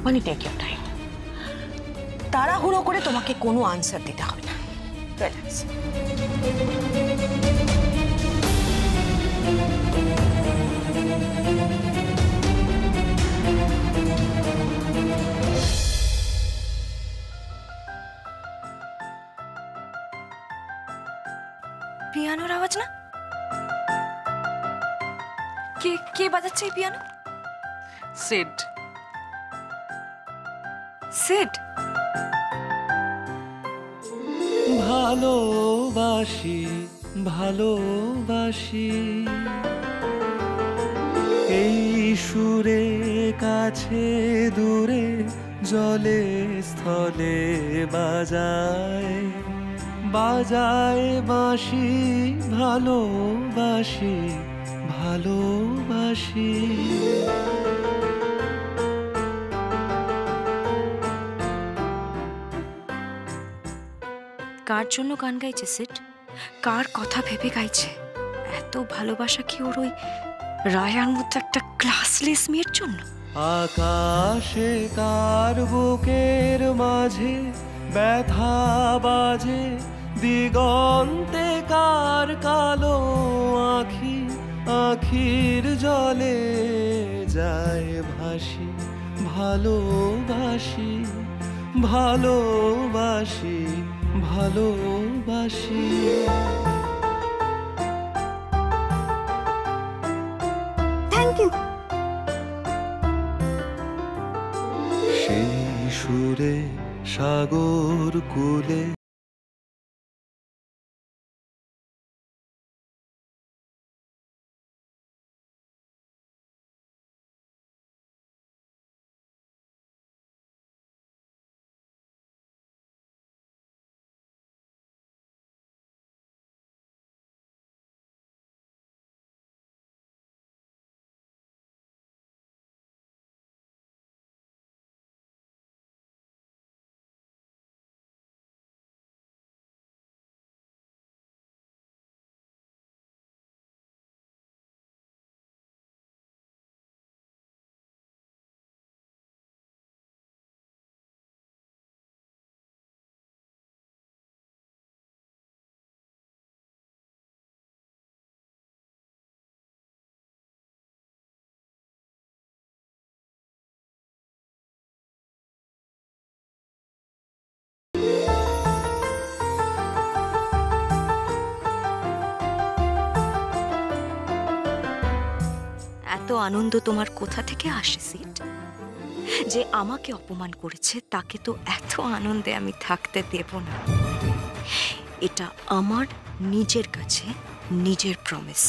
মানে take your time, তাড়াহুড়ো করে তোমাকে কোনো আনসার দিতে হবে না। রিল্যাক্স। পিয়ানোর আওয়াজ না? কে কে বাজাচ্ছে এই পিয়ানো? সিড। সিড? ভালোবাসি ভালোবাসি এই সুরে, কাছে দূরে জলে স্থলে বাজায় বাজায় বাঁশি, ভালোবাসি ভালোবাসি। কার জন্য গান গাইছে সিড? কার কথা ভেবে গাইছে? এত ভালোবাসা কি ওর ওই রায়ার মতো একটা ক্লাসলেস মেয়ের জন্য? আকাশে কার বুকের মাঝে ব্যথা বাজে, দিগন্তে কার কালো আখি, আখির জলে যায় ভাসি, ভালোবাসি ভালোবাসি ভালোবাসি। Thank you. সেই সুরে সাগর কূলে এত আনন্দ তোমার কোথা থেকে আসে সিড? যে আমাকে অপমান করেছে তাকে তো এত আনন্দে আমি থাকতে দেব না। এটা আমার নিজের কাছে নিজের প্রমিস।